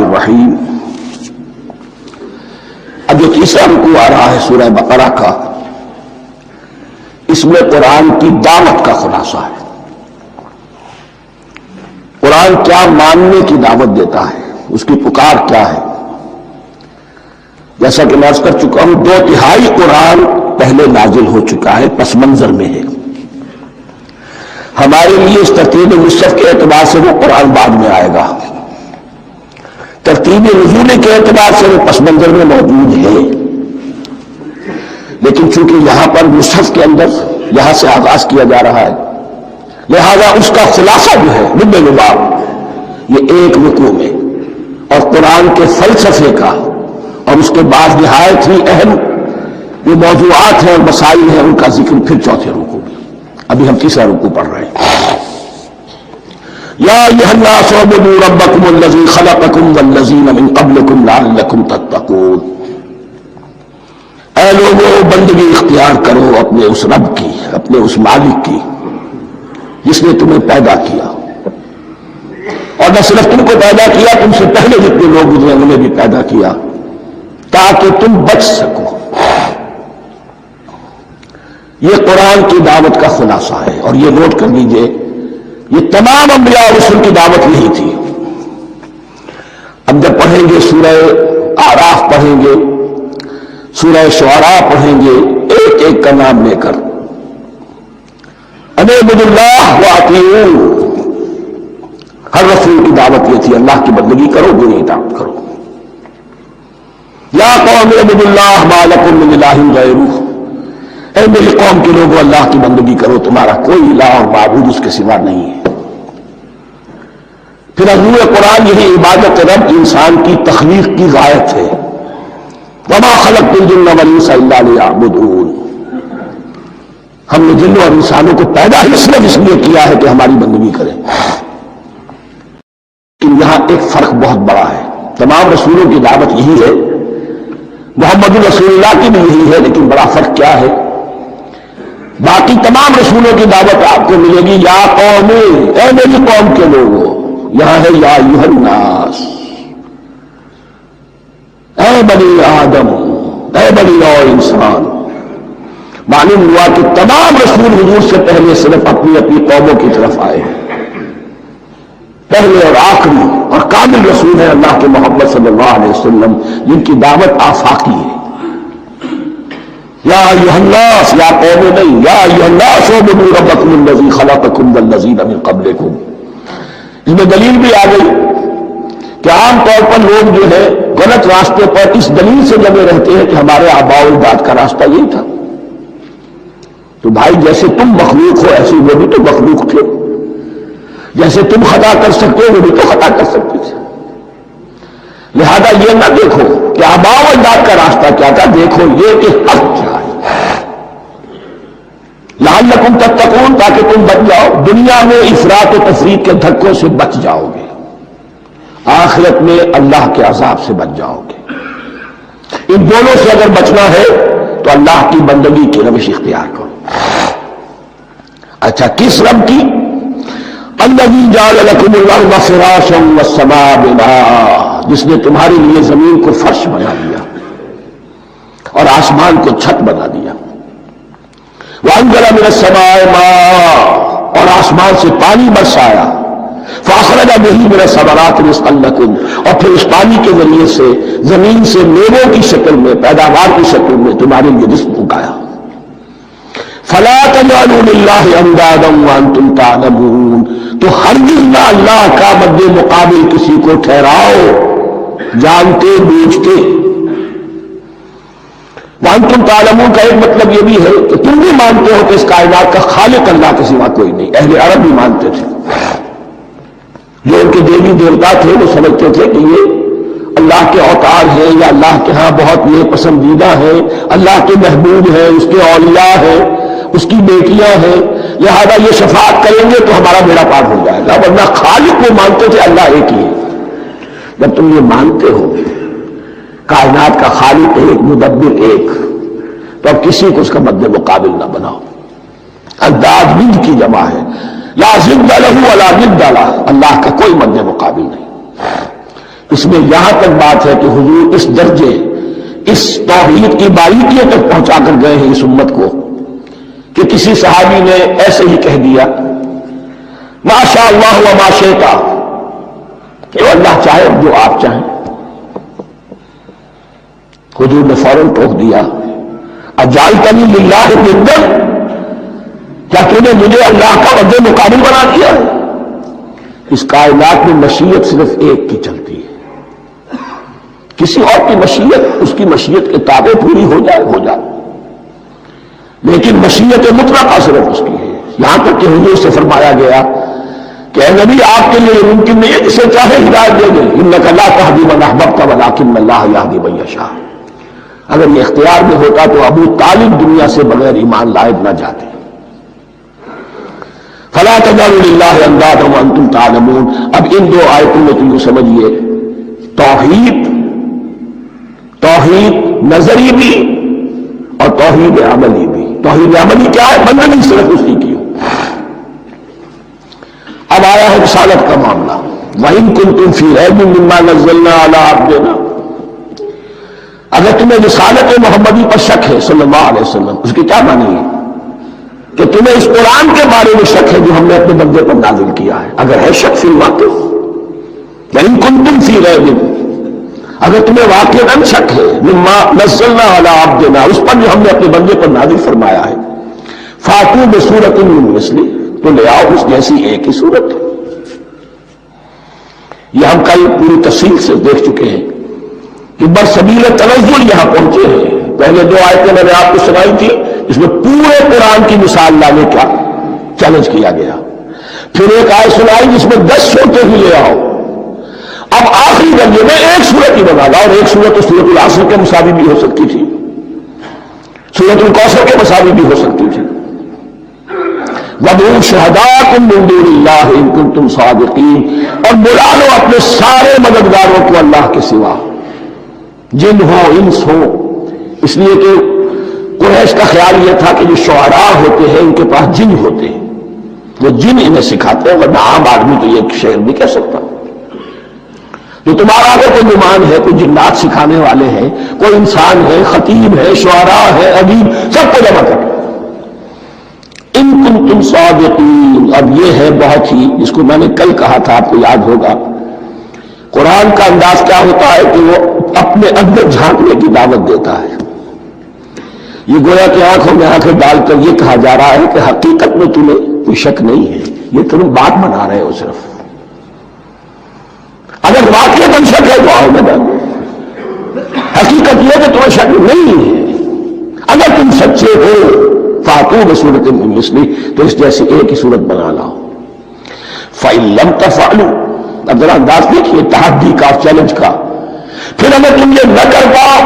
الرحیم۔ اب جو تیسرا رکوع آ رہا ہے سورہ بقرہ کا، اس میں قرآن کی دعوت کا خلاصہ ہے۔ قرآن کیا ماننے کی دعوت دیتا ہے، اس کی پکار کیا ہے۔ جیسا کہ میں عرض کر چکا ہوں، 2/3 قرآن پہلے نازل ہو چکا ہے، پس منظر میں ہے۔ ہمارے لیے اس ترتیب مصحف کے اعتبار سے وہ قرآن بعد میں آئے گا، ترتیب نزول کے اعتبار سے وہ پس منظر میں موجود ہے، لیکن چونکہ یہاں پر مصحف کے اندر یہاں سے آغاز کیا جا رہا ہے، لہذا اس کا خلاصہ جو ہے لب لباب یہ ایک رکوع میں، اور قرآن کے فلسفے کا اور اس کے بعد نہایت ہی اہم جو موضوعات ہیں اور مسائل ہیں ان کا ذکر پھر چوتھے رکوع میں۔ ابھی ہم تیسرا رکوع پڑھ رہے ہیں۔ یا ایھا الناس اعبدوا ربکم الذی خلقکم والذین من قبلکم لعلکم تتقون۔ اے لوگو، بندگی اختیار کرو اپنے اس رب کی، اپنے اس مالک کی جس نے تمہیں پیدا کیا، اور نہ صرف تم کو پیدا کیا، تم سے پہلے جتنے لوگ گزرے انہیں بھی پیدا کیا تاکہ تم بچ سکو۔ یہ قرآن کی دعوت کا خلاصہ ہے، اور یہ نوٹ کر لیجئے، یہ تمام انبیاء اور رسل کی دعوت یہی تھی۔ اب جب پڑھیں گے سورہ اعراف پڑھیں گے، سورہ شعراء پڑھیں گے، ایک ایک کا نام لے کر ان اعبدوا اللہ واطیعوہ، ہر رسول کی دعوت یہ تھی، اللہ کی بندگی کرو، دین اطاعت کرو۔ یا قوم اعبدوا اللہ ما لکم من الہ غیرہ، اے میری قوم کے لوگوں، اللہ کی بندگی کرو، تمہارا کوئی الہ اور معبود اس کے سوا نہیں ہے۔ پھر حضور قرآن یہی عبادت رب انسان کی تخلیق کی غایت ہے۔ وما خلقت الجن والانس الا لیعبدون، ہم نے جنوں اور انسانوں کو پیدا ہی صرف اس لیے کیا ہے کہ ہماری بندگی کریں۔ لیکن یہاں ایک فرق بہت بڑا ہے، تمام رسولوں کی دعوت یہی ہے، محمد رسول اللہ کی بھی یہی ہے، لیکن بڑا فرق کیا ہے؟ باقی تمام رسولوں کی دعوت آپ کو ملے گی یا قوم، اے میری قوم کے لوگوں، یہاں ہے یا ایھا الناس، اے بنی آدم، اے بنی نوع انسان۔ معلوم ہوا کہ تمام رسول حضور سے پہلے صرف اپنی اپنی قوموں کی طرف آئے ہیں۔ پہلے اور آخری اور کامل رسول ہیں اللہ کے محمد صلی اللہ علیہ وسلم، جن کی دعوت آفاقی ہے۔ یا ایھا الناس، یا قوم نہیں، یا ایھا الناس اعبدوا ربکم الذی خلقکم والذین من قبلکم۔ اس میں دلیل بھی آ گئی کہ عام طور پر لوگ جو ہے غلط راستے پر اس دلیل سے جمے رہتے ہیں کہ ہمارے آباء و اجداد کا راستہ یہی تھا۔ تو بھائی، جیسے تم مخلوق ہو ایسے وہ بھی تو مخلوق تھے، جیسے تم خطا کر سکتے ہو وہ بھی تو خطا کر سکتے تھے۔ لہذا یہ نہ دیکھو کہ آباء و اجداد کا راستہ کیا تھا، دیکھو یہ کہ حق کیا ہے، لعلکم تتقون، تاکہ تم بچ جاؤ، دنیا میں افراط و تفریط کے دھکوں سے بچ جاؤ گے، آخرت میں اللہ کے عذاب سے بچ جاؤ گے۔ ان دونوں سے اگر بچنا ہے تو اللہ کی بندگی کی روش اختیار کرو۔ اچھا، کس رب کی؟ الذی جعل لکم الارض فراشا والسماء بناء، جس نے تمہارے لیے زمین کو فرش بنا دیا اور آسمان کو چھت بنا دیا۔ وانزل من السماء ماء، اور آسمان سے پانی برسایا۔ فاخرج به من الثمرات رزقا لکم، اور پھر اس پانی کے ذریعے سے زمین سے میووں کی شکل میں، پیداوار کی شکل میں تمہارے لیے رزق اگایا۔ فلا تجعلوا للہ اندادا وانتم تعلمون، تو ہرگز نہ اللہ کا مد مقابل کسی کو ٹھہراؤ جانتے بوجھتے۔ وانتم تعلمون کا ایک مطلب یہ بھی ہے کہ تم بھی مانتے ہو کہ اس کائنات کا خالق اللہ کے سوا کوئی نہیں۔ اہل عرب بھی مانتے تھے، جو ان کے دیوی دیوتا تھے وہ سمجھتے تھے کہ یہ اللہ کے اوتار ہیں، یا اللہ کے ہاں بہت یہ پسندیدہ ہیں، اللہ کے محبوب ہیں، اس کے اولیاء ہیں، اس کی بیٹیاں ہیں، لہذا یہ شفاعت کریں گے تو ہمارا بیڑا پار ہو جائے گا۔ ورنہ خالق وہ مانتے تھے اللہ ایک ہی ہے۔ جب تم یہ مانتے ہو کائنات کا خالق ایک، مدبر ایک، تو اب کسی کو اس کا مد مقابل نہ بناؤ۔ انداز ند کی جمع ہے، لا ضد لہ ولا ند لہ، اللہ کا کوئی مد مقابل نہیں۔ اس میں یہاں تک بات ہے کہ حضور اس درجے، اس توحید کی باریکیوں تک پہنچا کر گئے ہیں اس امت کو کہ کسی صحابی نے ایسے ہی کہہ دیا ما شاء اللہ و ما شئت، کہ اللہ چاہے جو آپ چاہیں. حضور نے فوراً ٹوک دیا اجعلتنی للہ ندا، کیا تو نے مجھے اللہ کا مد مقابل بنا دیا؟ اس کائنات میں مشیت صرف ایک کی چلتی ہے، کسی اور کی مشیت اس کی مشیت کے تابع پوری ہو جائے، لیکن مشیت مطلقہ صرف اس کی ہے. یہاں تک کہ حضور سے فرمایا گیا کہ اے نبی آپ کے لیے ممکن نہیں ہے جسے چاہے ہدایت دے دے، انک لا تہدی من احببت ولکن اللہ یہدی من یشاء. اگر یہ اختیار میں ہوتا تو ابو طالب دنیا سے بغیر ایمان لائے نہ جاتے. فلا تجعلوا للہ اندادا وانتم تعلمون. اب ان دو آیتوں میں تم سمجھیے توحید نظری بھی اور توحید عملی بھی. توحید عملی کیا ہے؟ بندگی صرف اسی کی ہو. اب آیا ہے رسالت کا معاملہ. وَإِن كُنتُمْ فِي رَيْبٍ مِّمَّا نَزَّلْنَا عَلَىٰ عَبْدِنَا، اگر تمہیں رسالت محمدی پر شک ہے صلی اللہ علیہ وسلم، اس کی کیا معنی ہے؟ کہ تمہیں اس قرآن کے بارے میں شک ہے جو ہم نے اپنے بندے پر نازل کیا ہے. اگر ہے شک فی الواقع، وَإِن كُنتُمْ فِي رَيْبٍ، اگر تمہیں واقعاً شک ہے مما نزلنا علی عبدنا، اس پر جو ہم نے اپنے بندے پر نازل فرمایا ہے، فاتوا بسورۃ من مثلہ، تو لے آؤ اس جیسی ایک ہی صورت. یہ ہم کل پوری تفصیل سے دیکھ چکے ہیں کہ برسبیل تنزل یہاں پہنچے ہیں. پہلے دو آیتیں میں نے آپ کو سنائی تھی، اس میں پورے قرآن کی مثال لانے کا چیلنج کیا گیا. پھر ایک آیت سنائی جس میں 10 صورتیں بھی لے آؤ. اب آخری درجے میں ایک صورت ہی بنا لا، اور ایک صورت تو سورۃ العصر کے مساوی بھی ہو سکتی تھی، سورۃ الکوثر کے مساوی بھی ہو سکتی تھی. وَادْعُوا شُهَدَاءَكُم مِّن دُونِ اللَّهِ إِن كُنتُمْ صَادِقِينَ، اور بلا لو اپنے سارے مددگاروں کو اللہ کے سوا، جن ہو انس ہو. اس لیے کہ قریش کا خیال یہ تھا کہ جو شعراء ہوتے ہیں ان کے پاس جن ہوتے ہیں، وہ جن انہیں سکھاتے ہیں، ورنہ عام آدمی تو یہ شعر نہیں کہہ سکتا. جو تمہارا اگر کوئی نعمان ہے، کوئی جنات سکھانے والے ہیں، کوئی انسان ہے، خطیب ہے، شعراء ہے، ادیب، سب کو جمع کر. ان کنتم صادقین. اب یہ ہے بہت ہی، جس کو میں نے کل کہا تھا، آپ کو یاد ہوگا، قرآن کا انداز کیا ہوتا ہے کہ وہ اپنے اندر جھانکنے کی دعوت دیتا ہے. یہ گویا کہ آنکھوں میں آنکھیں ڈال کر یہ کہا جا رہا ہے کہ حقیقت میں تمہیں کوئی شک نہیں ہے، یہ تم بات بنا رہے ہو صرف. اگر واقعی شک ہے تو آؤ میدان میں. حقیقت یہ کہ تمہیں شک نہیں ہے. اگر تم سچے ہو فاتوا بسورۃ من مثلہ، تو اس جیسی ایک ہی صورت بنا لاؤ. فَإِن لَّمْ تَفْعَلُوا، اب ذرا انداز دیکھیے تحدی کا، چیلنج کا. پھر اگر تم یہ نہ کر پاؤ،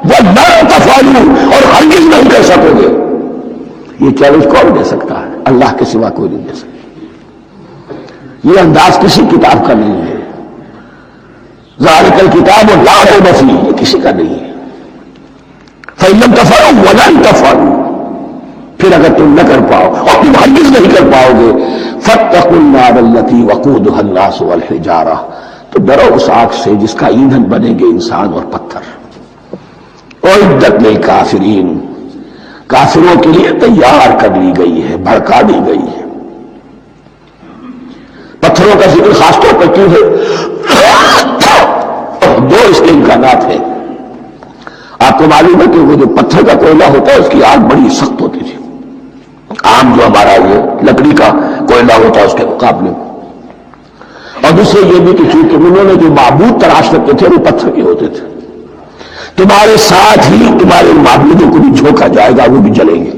وَلَن تَفْعَلُوا، اور ہرگز نہیں کر سکو گے. یہ چیلنج کون دے سکتا ہے؟ اللہ کے سوا کوئی نہیں دے سکتا. یہ انداز کسی کتاب کا نہیں ہے. ذالک الکتاب لا ریب فیہ، یہ کسی کا نہیں ہے. فَإِن لَّمْ تَفْعَلُوا وَلَن تَفْعَلُوا، پھر اگر تم نہ کر پاؤ اور تم ہرگز نہیں کر پاؤ گے، فَاتَّقُوا النَّارَ الَّتِي وَقُودُهَا النَّاسُ وَالْحِجَارَةُ، تو ڈرو اس آگ سے جس کا ایندھن بنیں گے انسان اور پتھر. اعدت للکافرین، کافروں کے لیے تیار کر لی گئی ہے، بھڑکا دی گئی ہے. پتھروں کا ذکر خاص طور پر کیوں ہے؟ دو اس کے امکانات ہیں. آپ کو معلوم ہے کہ وہ جو پتھر کا کوئلہ ہوتا ہے اس کی آگ بڑی سخت ہوتی تھی. عام جو ہمارا یہ لکڑی کا کوئلہ ہوتا ہے اس کے مقابلے میں. اور دوسرے یہ بھی کہ چونکہ انہوں نے جو معبود تراش کرتے تھے وہ پتھر کے ہوتے تھے. تمہارے ساتھ ہی تمہارے معبودوں کو بھی جھونکا جائے گا، وہ بھی جلیں گے،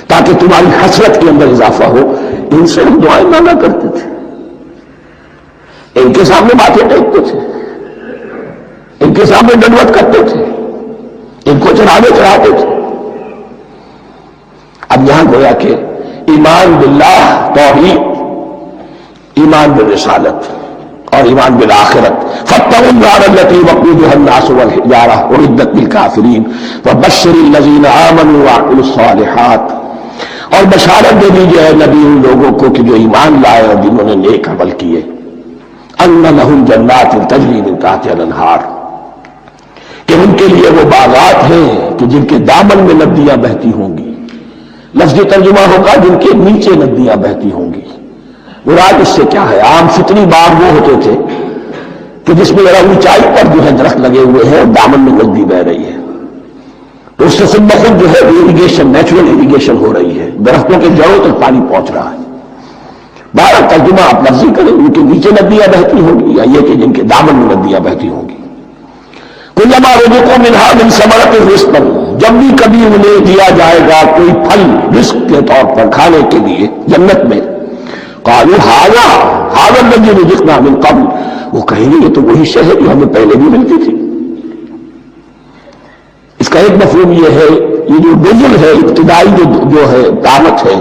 تاکہ تمہاری حسرت کے اندر اضافہ ہو. ان سے ہم دعائیں مانگا کرتے تھے، ان کے سامنے ماتھے ٹیکتے تھے، ان کے سامنے ڈنڈوت کرتے تھے، ان کو چڑھاتے تھے. اب یہاں گویا کہ ایمان باللہ توحید، ایمان بالرسالت اور ایمان بالآخرت. فاتقوا النار التي وقودها الناس والحجارة اعدت للكافرين وبشر الذين آمنوا وعملوا الصالحات، اور بشارت دے دیجیے اے نبی ان لوگوں کو کہ جو ایمان لائے اور جنہوں نے نیک عمل کیے. ان لہم جنات تجری من تحتہا الانہار، کہ ان کے لیے وہ باغات ہیں کہ جن کے دامن میں ندیاں بہتی ہوں گی. لفظی ترجمہ ہوگا جن کے نیچے ندیاں بہتی ہوں گی. مراد اس سے کیا ہے؟ عام فطری باغ وہ ہوتے تھے کہ جس میں ذرا اونچائی پر جو ہے درخت لگے ہوئے ہیں اور دامن میں ندی بہ رہی ہے، تو اس سے خود بخود جو ہے اریگیشن، نیچرل اریگیشن ہو رہی ہے، درختوں کے جڑوں تک پانی پہنچ رہا ہے. بارہ ترجمہ آپ لفظی کریں، ان کے نیچے ندیاں بہتی ہوں گی یا یہ کہ جن کے دامن میں ندیاں بہتی ہوں گی. کلما رزقوا منہا من ثمرۃ رزقا، جب بھی کبھی انہیں دیا جائے گا کوئی پھل رزق کے طور پر کھانے کے لیے جنت میں، قالوا ھذا الذی رزقنا من قبل، وہ کہیں گے یہ تو وہی شے ہے جو ہمیں پہلے بھی ملتی تھی. اس کا ایک مفہوم یہ ہے، یہ جو نزل ہے، ابتدائی جو ہے دعوت ہے،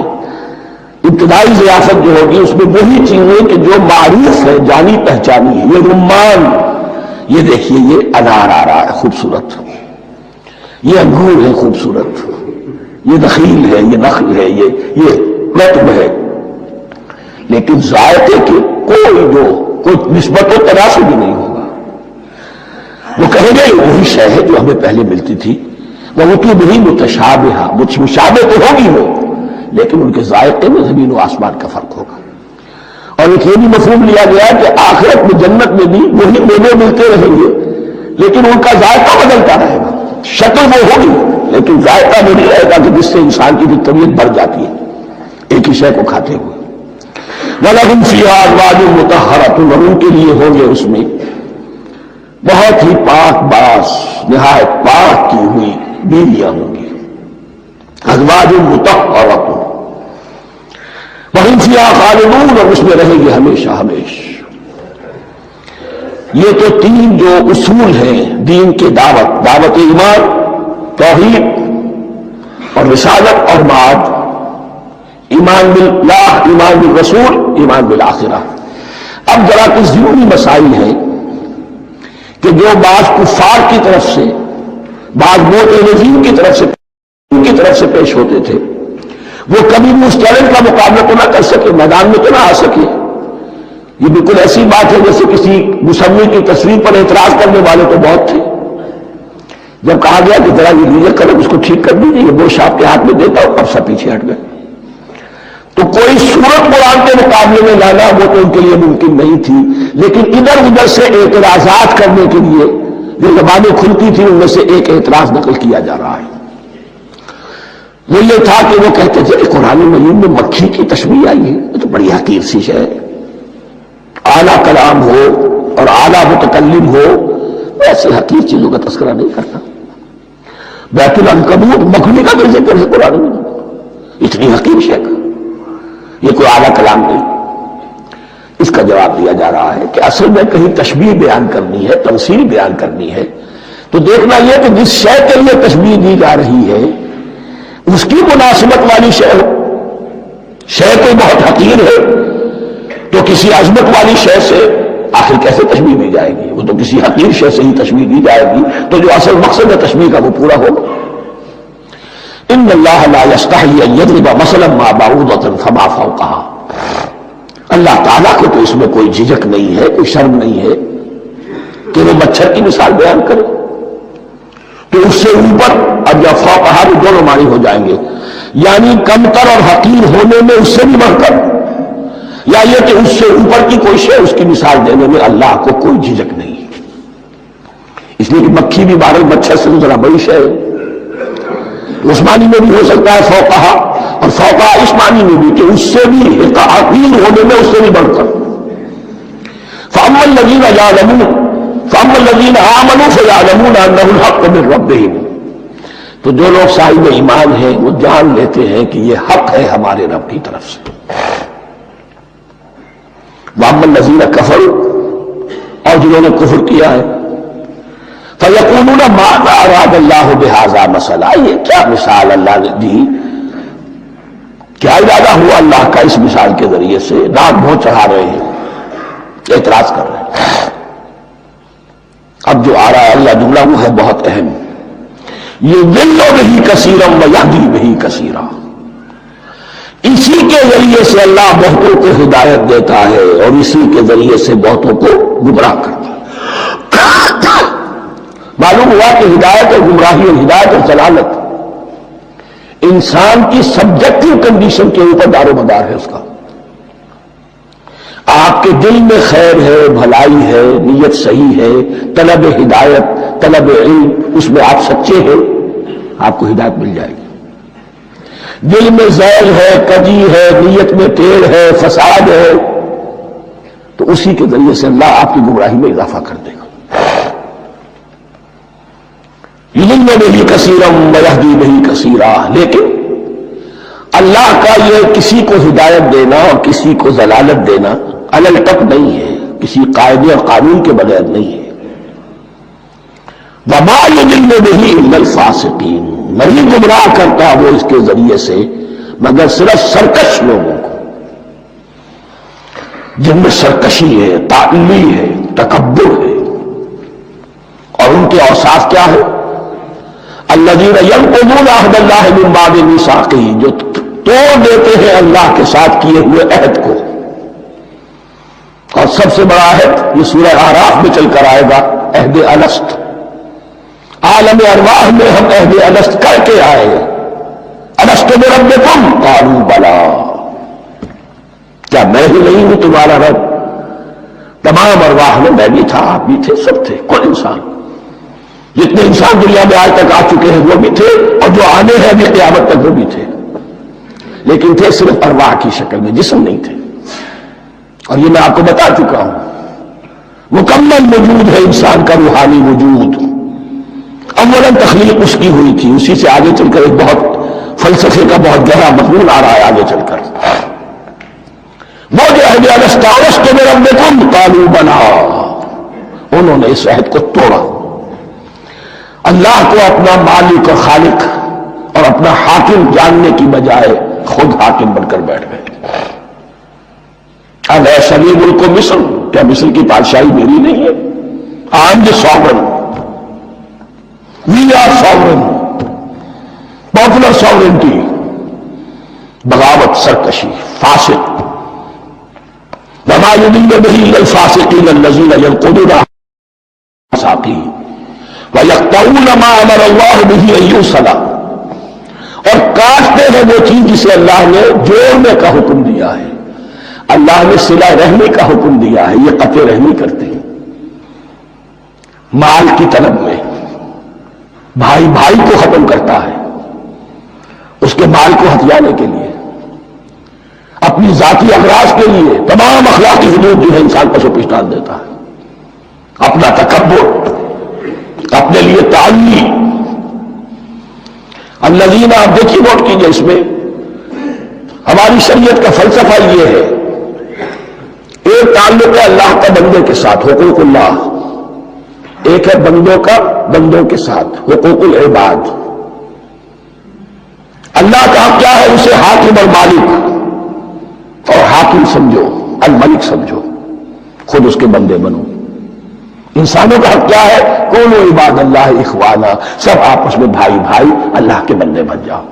ابتدائی ضیافت جو ہوگی اس میں وہی چیزیں کہ جو معروف ہے، جانی پہچانی ہے. یہ رمان، یہ دیکھیے یہ انار آ رہا ہے خوبصورت، یہ انگور ہے خوبصورت، یہ نخیل ہے، یہ نخل ہے، یہ رطب ہے، لیکن ذائقے کے کوئی نسبت و تناسب بھی نہیں ہوگا. وہ کہیں گے وہی شے ہے جو ہمیں پہلے ملتی تھی. وہ تو بھی متشابہہ، مشابہ تو ہوگی وہ، لیکن ان کے ذائقے میں زمین و آسمان کا فرق ہوگا. اور ایک یہ بھی مفہوم لیا گیا کہ آخرت میں جنت میں بھی وہی میوے ملتے رہیں گے، لیکن ان کا ذائقہ بدلتا رہے گا. شکل وہ ہوگی لیکن ذائقہ وہ نہیں رہے گا کہ جس سے انسان کی بھی طبیعت بڑھ جاتی ہے ایک ہی شے کو کھاتے ہوئے. وَلَهُمْ فِيهَا أَزْوَاجٌ مُطَهَّرَةٌ، اور ان کے لیے ہوں گے اس میں بہت ہی پاک باز، نہایت پاک کی ہوئی بیویاں ہوں گی. أَزْوَاجٌ مُطَهَّرَةٌ وَهُمْ فِيهَا خَالِدُونَ، اور اس میں رہیں گے ہمیشہ ہمیشہ. یہ تو تین جو اصول ہیں دین کے دعوت ایمان، توحید اور رسالت اور معاد، ایمان باللہ، ایمان بالرسول، ایمان بالآخرہ. اب ذرا کچھ ضروری مسائل ہیں کہ جو بعض کفار کی طرف سے، بعض معتزلین کی طرف سے پیش ہوتے تھے، وہ کبھی بھی اس چیلنج کا مقابلہ تو نہ کر سکے، میدان میں تو نہ آ سکے. یہ بالکل ایسی بات ہے جیسے کسی مصور کی تصویر پر اعتراض کرنے والے تو بہت تھے. جب کہا گیا کہ ذرا یہ لیجیے قلم اس کو ٹھیک کر دیجیے، یہ گوشت آپ کے ہاتھ میں دیتا ہوں، اب سب پیچھے ہٹ گئے. تو کوئی صورت قرآن کے مقابلے میں لانا وہ تو ان کے لیے ممکن نہیں تھی، لیکن ادھر ادھر سے اعتراضات کرنے کے لیے جو زبانیں کھلتی تھی ان میں سے ایک اعتراض نقل کیا جا رہا ہے. وہ یہ تھا کہ وہ کہتے تھے کہ قرآن مجید میں مکھی کی تشبیہ آئی ہے، یہ تو بڑی حقیر سی ہے. اعلیٰ کلام ہو اور اعلیٰ متکلم ہو ایسی حقیر چیزوں کا تذکرہ نہیں کرتا. بیت العنکبوت مکھلی کا بھی ذکر ہے قرآن میں، اتنی حقیر شے کا، یہ کوئی اعلیٰ کلام نہیں. اس کا جواب دیا جا رہا ہے کہ اصل میں کہیں تشبیہ بیان کرنی ہے، تمثیل بیان کرنی ہے، تو دیکھنا یہ کہ جس شے کے لیے تشبیہ دی جا رہی ہے اس کی مناسبت والی شے ہو. شے کوئی بہت حقیر ہے تو کسی عظمت والی شے سے آخر کیسے تشبیہ دی جائے گی؟ وہ تو کسی حقیر شے سے ہی تشبیہ دی جائے گی تو جو اصل مقصد ہے تشبیہ کا وہ پورا ہوگا. ان اللہ لا یستحی ان یضرب مثلا ما بعوضۃ فما فوقها، اللہ تعالیٰ کو تو اس میں کوئی جھجک نہیں ہے، کوئی شرم نہیں ہے کہ وہ مچھر کی مثال بیان کرے. تو اس سے اوپر اب یا فوقها بھی دونوں معنی ہو جائیں گے، یعنی کمتر اور حقیر ہونے میں اس سے بھی بڑھ کر، یا یہ کہ اس سے اوپر کی کوئی شے اس کی مثال دینے میں اللہ کو کوئی جھجک نہیں. اس لیے کہ مکھی بھی بارہ مچھر سے ذرا بڑی شے ہے. اس معنی میں بھی ہو سکتا ہے فوقہا، اور فوقہا اس معنی میں بھی کہ اس سے بھی حقیر ہونے میں اس سے بھی بڑھ کر. فَأَمَّا الَّذِينَ آمَنُوا فَيَعْلَمُونَ أَنَّهُ الْحَقُّ مِنْ رَبِّهِمْ، تو جو لوگ صاحب ایمان ہیں وہ جان لیتے ہیں کہ یہ حق ہے ہمارے رب کی طرف سے. وَأَمَّا الَّذِينَ كَفَرُوا، اور جنہوں نے کفر کیا ہے، فَيَقُولُونَ مَاذَا أَرَادَ اللَّهُ بِهَذَا مَثَلًا، یہ کیا مثال اللہ نے دی، کیا ارادہ ہوا اللہ کا اس مثال کے ذریعے سے. ناک بھو چڑھا رہے ہیں، اعتراض کر رہے ہیں. اب جو آ رہا ہے اللہ جملہ وہ ہے بہت اہم، یہ يُضِلُّ بِهِ كَثِيرًا وَيَهْدِي بِهِ كَثِيرًا. اسی کے ذریعے سے اللہ بہتوں کو ہدایت دیتا ہے اور اسی کے ذریعے سے بہتوں کو گمراہ کرتا ہے۔ معلوم ہوا کہ ہدایت اور گمراہی اور ہدایت اور ضلالت انسان کی سبجیکٹو کنڈیشن کے اوپر دار و مدار ہے اس کا۔ آپ کے دل میں خیر ہے، بھلائی ہے، نیت صحیح ہے، طلب ہدایت، طلب علم، اس میں آپ سچے ہیں، آپ کو ہدایت مل جائے گی۔ دل میں زیغ ہے، کجی ہے، نیت میں ٹیڑھ ہے، فساد ہے، تو اسی کے ذریعے سے اللہ آپ کی گمراہی میں اضافہ کر دے گا۔ یضل بہ کثیرا ویہدی بہ کثیرا، لیکن اللہ کا یہ کسی کو ہدایت دینا اور کسی کو ضلالت دینا علل تک نہیں ہے، کسی قاعدے اور قانون کے بغیر نہیں ہے۔ وما یضل بہ الا الفاسقین، نہیں گمراہ کرتا وہ اس کے ذریعے سے مگر صرف سرکش لوگوں کو، جن میں سرکشی ہے، تعلی ہے، تکبر ہے، اور ان کے اوصاف کیا ہے؟ الذین ینقضون عہد اللہ من بعد میثاقہ، جو توڑ دیتے ہیں اللہ کے ساتھ کیے ہوئے عہد کو۔ اور سب سے بڑا عہد یہ سورہ اعراف میں چل کر آئے گا، عہد الست۔ عالم ارواح میں ہم عہد الست کر کے آئے، الست بربکم قالوا بلی، کیا میں ہی نہیں ہوں تمہارا رب؟ تمام ارواح میں میں بھی تھا، آپ بھی تھے، سب تھے، کل انسان، جتنے انسان دنیا میں آج تک آ چکے ہیں وہ بھی تھے، اور جو آنے ہیں ابھی قیامت تک وہ بھی تھے، لیکن تھے صرف ارواح کی شکل میں، جسم نہیں تھے۔ اور یہ میں آپ کو بتا چکا ہوں، مکمل وجود ہے انسان کا روحانی وجود۔ اولاً تخلیق اس کی ہوئی تھی، اسی سے آگے چل کر ایک بہت فلسفے کا بہت گہرا مضمون آ رہا ہے آگے چل کر۔ وہ جو عہد الست الست بربکم قالوا بلی، انہوں نے اس عہد کو توڑا، اللہ کو اپنا مالک اور خالق اور اپنا حاکم جاننے کی بجائے خود حاکم بن کر بیٹھ گئے۔ الیس لی ملک مصر، کیا مصر کی بادشاہی میری نہیں ہے؟ I am the sovereign, we are sovereign, popular sovereignty, بغاوت، سرکشی، فاسق۔ وما یضل بہ الا الفاسقین الذین ینقضون میثاقہ وَيَقْطَعُونَ مَا أَمَرَ اللَّهُ بِهِ أَن يُوصَلَ، اور کاٹتے ہیں وہ چیز جسے اللہ نے جوڑنے کا حکم دیا ہے، اللہ نے صلہ رحمی کا حکم دیا ہے، یہ قطع رحمی کرتے ہیں۔ مال کی طلب میں بھائی بھائی کو ختم کرتا ہے، اس کے مال کو ہتھیانے کے لیے، اپنی ذاتی اغراض کے لیے تمام اخلاقی حدود جو ہے انسان پر پیش ڈال دیتا ہے، اپنا تکبر، اپنے لیے تعلی۔ الذین، آپ دیکھیے نوٹ کیجئے، اس میں ہماری شریعت کا فلسفہ یہ ہے، ایک تعلق ہے اللہ کا بندے کے ساتھ، حقوق اللہ، ایک ہے بندوں کا بندوں کے ساتھ، حقوق العباد۔ اللہ کا حق کیا ہے؟ اسے حاکم اور مالک، اور حاکم سمجھو، الملک سمجھو، خود اس کے بندے بنو۔ انسانوں کا حق کیا ہے؟ کونوا عباد اللہ اخوانا، سب آپس میں بھائی بھائی اللہ کے بندے بن جاؤ۔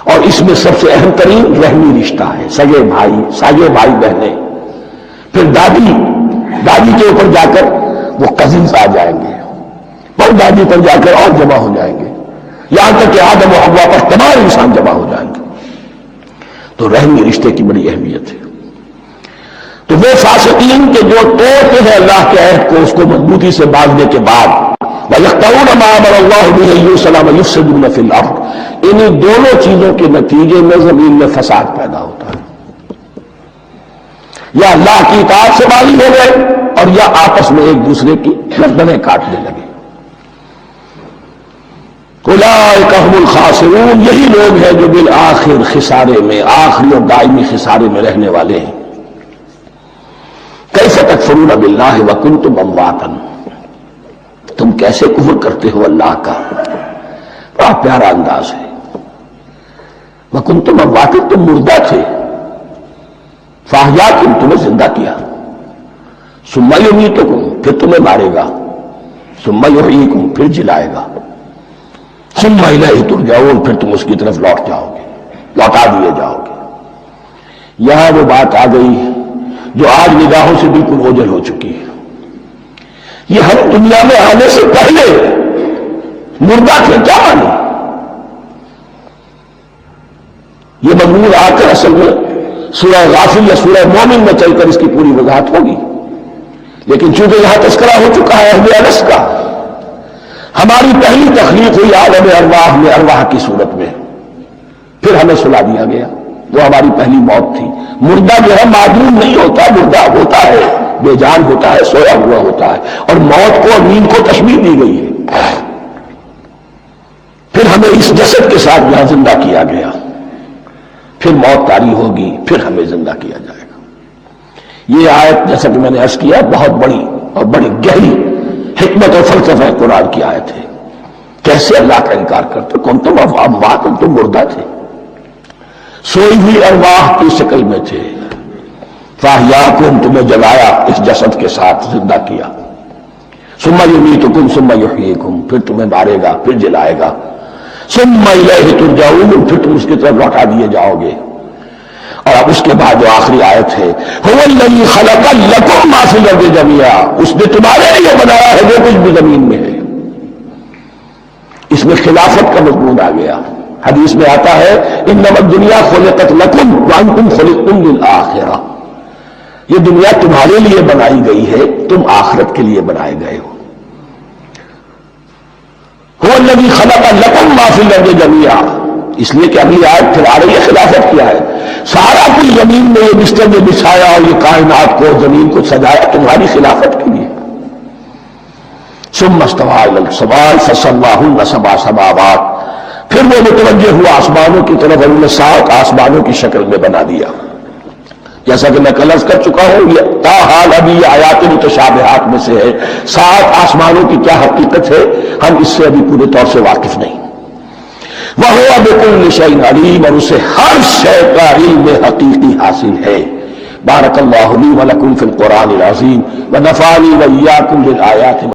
اور اس میں سب سے اہم ترین رحمی رشتہ ہے، سگے بھائی، ساگے بھائی بہنیں، پھر دادی کے اوپر جا کر وہ کزنز آ جائیں گے، پر دادی پر جا کر اور جمع ہو جائیں گے، یہاں تک کہ آدم و حوا پر تمام انسان جمع ہو جائیں گے۔ تو رحمی رشتے کی بڑی اہمیت ہے۔ تو وہ فاسقین کے جو توڑتے ہیں اللہ کے عہد کو، اس کو مضبوطی سے باندھنے کے بعد، وَيَقْطَعُونَ مَا أَمَرَ اللَّهُ بِهِ أَن يُوصَلَ وَيُفْسِدُونَ فِي الْأَرْضِ، انہی دونوں چیزوں کے نتیجے میں زمین میں فساد پیدا ہوتا ہے، یا اللہ کی اطاعت سے باغی ہو گئے اور یا آپس میں ایک دوسرے کی گردنیں کاٹنے لگے۔ اولئک هم الخاسرون، یہی لوگ ہیں جو بالآخر خسارے میں، آخری اور دائمی خسارے میں رہنے والے ہیں۔ کیف تکفرون باللہ وکنتم امواتا، تم کیسے کفر کرتے ہو اللہ کا؟ بڑا پیارا انداز ہے، وکنتم امواتا، تم مردہ تھے، فاحیاکم، تمہیں زندہ کیا، ثم یمیتکم، پھر تمہیں مارے گا، ثم یحییکم، پھر جلائے گا، ثم الیہ ترجعون، پھر تم اس کی طرف لوٹ جاؤ گے، لوٹا دیے جاؤ گے۔ یہاں وہ بات آ گئی جو آج نگاہوں سے بالکل اوجھل ہو چکی ہے. یہ ہم دنیا میں آنے سے پہلے مردہ تھے، کیا مانے؟ یہ مضمون آ کر اصل میں سورہ غافر یا سورہ مومن میں چل کر اس کی پوری وضاحت ہوگی، لیکن چونکہ یہاں تذکرہ ہو چکا ہے اہل انس کا. ہماری پہلی تخلیق ہوئی عالم ارواح میں، ارواح کی صورت میں، پھر ہمیں سلا دیا گیا. وہ ہماری پہلی موت تھی. مردہ جو ہے معدوم نہیں ہوتا، مردہ ہوتا ہے، بے جان ہوتا ہے، سویا ہوا ہوتا ہے، اور موت کو اور نیند کو تشبیہ دی گئی ہے. پھر ہمیں اس جسد کے ساتھ یہاں زندہ کیا گیا، پھر موت طاری ہوگی، پھر ہمیں زندہ کیا جائے گا. یہ آیت جیسا کہ میں نے عرض کیا بہت بڑی اور بڑی گہری حکمت اور فلسفہ قرآن کی آیت ہے. کیسے اللہ کا انکار کرتے؟ کنتم اموات، تم مردہ تھے، سوئی ہوئی ارواح کی شکل میں تھے. فاحیاکم، تمہیں جلایا اس جسد کے ساتھ زندہ کیا. ثم یمیتکم ثم یحییکم، پھر تمہیں مارے گا، پھر جلائے گا. ثم الیہ ترجعون، پھر تم اس کی طرف لوٹا دیے جاؤ گے. اور اب اس کے بعد جو آخری آیت ہے، هو الذی خلق لکم ما فی الارض جميعا، اس نے تمہارے لیے بنایا ہے جو کچھ بھی زمین میں ہے. اس میں خلافت کا مضمون آ گیا. حدیث میں آتا ہے انما الدنیا خلقت لکم وانتم خلقتم للآخرہ، یہ دنیا تمہارے لیے بنائی گئی ہے، تم آخرت کے لیے بنائے گئے ہو. هو الذی خلق لکم ما فی الارض جميعا، اس لیے کہ اگلی آیت پھر آ رہی ہے خلافت کیا ہے. سارا کچھ زمین میں یہ بستر میں بچھایا اور یہ کائنات کو، زمین کو سجایا تمہاری خلافت کے لیے. ثم استوى الى السماء فسواهن سبع سماوات، پھر وہ متوجہ ہوا آسمانوں کی طرف، اور انہیں 7 آسمانوں کی شکل میں بنا دیا. جیسا کہ میں کل عرض کر چکا ہوں، یہ تاحال ابھی یہ آیات متشابہات میں سے ہے. 7 آسمانوں کی کیا حقیقت ہے ہم اس سے ابھی پورے طور سے واقف نہیں. وَهُوَ بِكُلِّ شَيْءٍ عَلِيمٌ، اور اسے ہر شے کا علم حقیقی حاصل ہے. بارک اللہ لی ولکم فی القرآن العظیم ونفعنی وإیاکم بالآیات